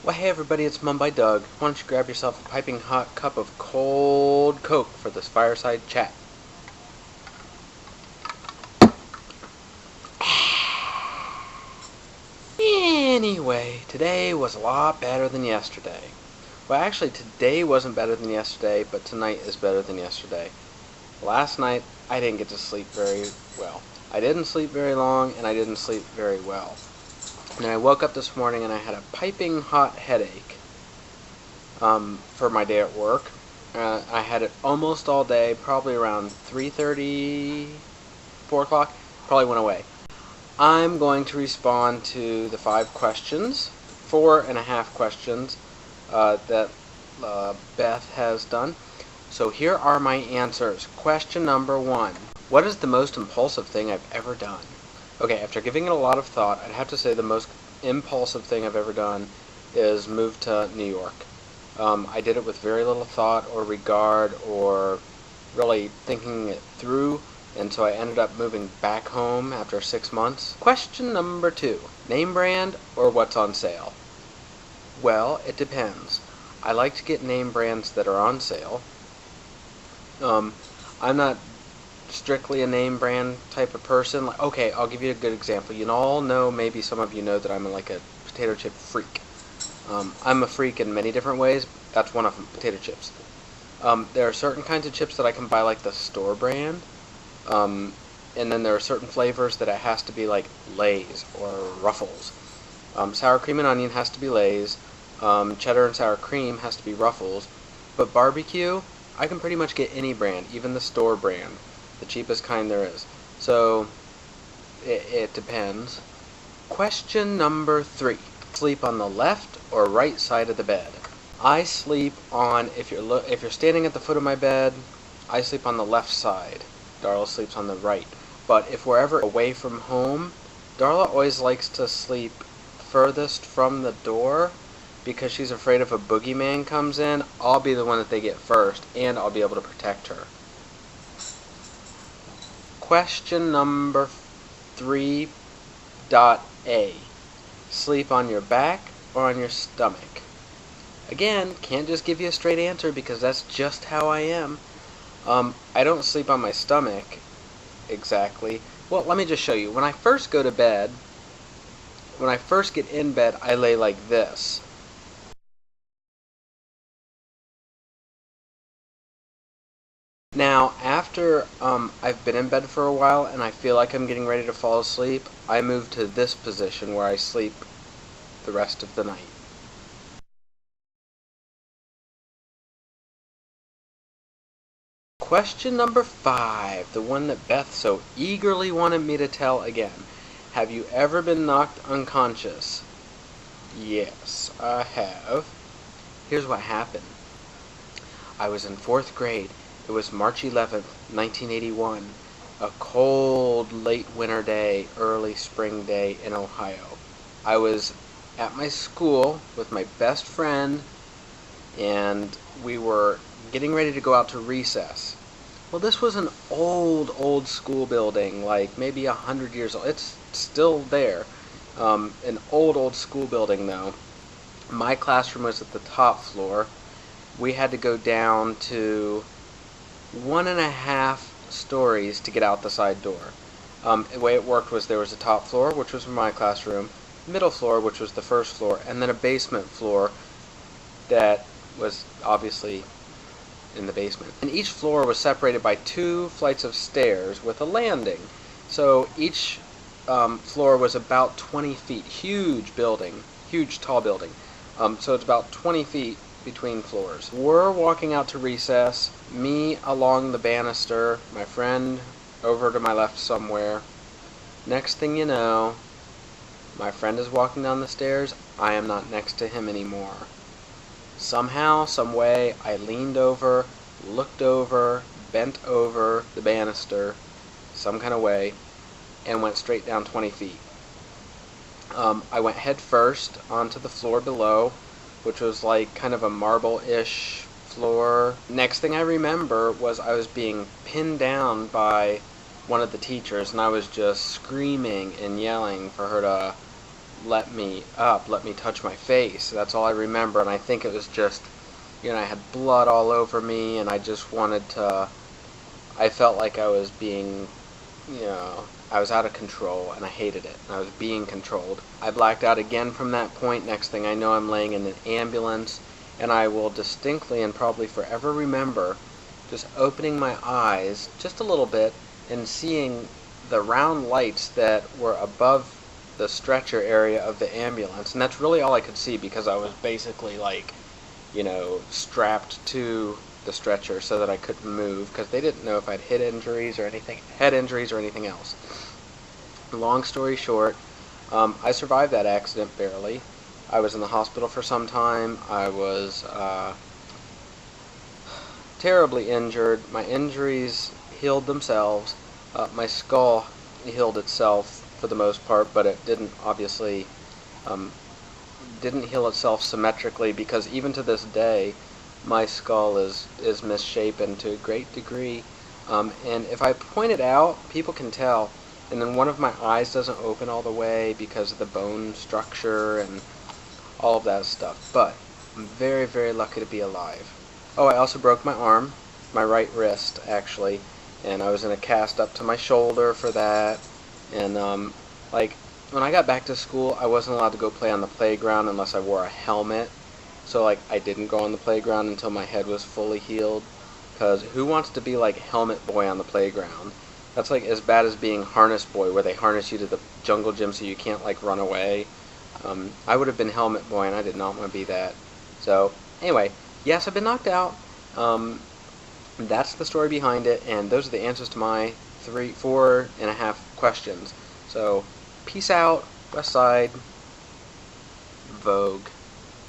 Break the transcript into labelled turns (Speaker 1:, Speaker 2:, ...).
Speaker 1: Well, hey everybody, it's Mum by Doug. Why don't you grab yourself a piping hot cup of cold Coke for this fireside chat? Anyway, today was a lot better than yesterday. Well, actually, today wasn't better than yesterday, but tonight is better than yesterday. Last night, I didn't get to sleep very well. I didn't sleep very long, and I didn't sleep very well. And then I woke up this morning and I had a piping hot headache for my day at work. I had it almost all day, probably around 3:30, 4 o'clock, probably went away. I'm going to respond to the 4.5 questions that Beth has done. So here are my answers. Question number 1. What is the most impulsive thing I've ever done? Okay, after giving it a lot of thought, I'd have to say the most impulsive thing I've ever done is move to New York. I did it with very little thought or regard or really thinking it through, and so I ended up moving back home after 6 months. Question number 2. Name brand or what's on sale? Well, it depends. I like to get name brands that are on sale. I'm not strictly a name brand type of person. Okay, I'll give you a good example. You all know, maybe some of you know, that I'm like a potato chip freak. I'm a freak in many different ways. That's one of them, potato chips. There are certain kinds of chips that I can buy like the store brand, and then there are certain flavors that it has to be like Lay's or Ruffles. Sour cream and onion has to be Lay's. Cheddar and sour cream has to be Ruffles. But barbecue, I can pretty much get any brand, even the store brand, the cheapest kind there is. So it depends. Question number 3. Sleep on the left or right side of the bed? I sleep on, if you're standing at the foot of my bed, I sleep on the left side. Darla sleeps on the right. But if we're ever away from home, Darla always likes to sleep furthest from the door because she's afraid if a boogeyman comes in, I'll be the one that they get first, and I'll be able to protect her. Question number 3.A. Sleep on your back or on your stomach? Again, can't just give you a straight answer because that's just how I am. I don't sleep on my stomach exactly. Well, let me just show you. When I first go to bed, when I first get in bed, I lay like this. Now, after I've been in bed for a while and I feel like I'm getting ready to fall asleep, I move to this position where I sleep the rest of the night. Question number 5, the one that Beth so eagerly wanted me to tell again. Have you ever been knocked unconscious? Yes, I have. Here's what happened. I was in 4th grade. It was March 11th, 1981, a cold late winter day, early spring day in Ohio. I was at my school with my best friend, and we were getting ready to go out to recess. Well, this was an old school building, like maybe 100 years old. It's still there. An old school building, though. My classroom was at the top floor. We had to go down to 1.5 stories to get out the side door. The way it worked was there was a top floor, which was my classroom, middle floor, which was the first floor, and then a basement floor that was obviously in the basement. And each floor was separated by 2 flights of stairs with a landing. So each floor was about 20 feet. Huge building, huge tall building. So it's about 20 feet between floors. We're walking out to recess, me along the banister, my friend over to my left somewhere. Next thing you know, my friend is walking down the stairs. I am not next to him anymore. Somehow, some way, I leaned over, looked over, bent over the banister, some kind of way, and went straight down 20 feet. I went head first onto the floor below, which was like kind of a marble-ish floor. Next thing I remember was I was being pinned down by one of the teachers, and I was just screaming and yelling for her to let me up, let me touch my face. That's all I remember, and I think it was just, I had blood all over me, and I just wanted to, I felt like I was being, I was out of control, and I hated it. I was being controlled. I blacked out again from that point. Next thing I know, I'm laying in an ambulance, and I will distinctly and probably forever remember just opening my eyes just a little bit and seeing the round lights that were above the stretcher area of the ambulance. And that's really all I could see, because I was basically like, strapped to the stretcher so that I couldn't move, because they didn't know if I'd head injuries or anything else. Long story short, I survived that accident barely. I was in the hospital for some time. I was terribly injured. My injuries healed themselves. My skull healed itself for the most part, but it didn't obviously didn't heal itself symmetrically, because even to this day my skull is misshapen to a great degree, and if I point it out, people can tell. And then one of my eyes doesn't open all the way because of the bone structure and all of that stuff, but I'm very, very lucky to be alive. Oh, I also broke my arm, my right wrist actually, and I was in a cast up to my shoulder for that. And when I got back to school, I wasn't allowed to go play on the playground unless I wore a helmet. So I didn't go on the playground until my head was fully healed, because who wants to be like helmet boy on the playground? That's like as bad as being harness boy, where they harness you to the jungle gym so you can't run away. I would have been helmet boy, and I did not want to be that. So anyway, yes, I've been knocked out. That's the story behind it, and those are the answers to my 4.5 questions. So peace out, West Side, Vogue.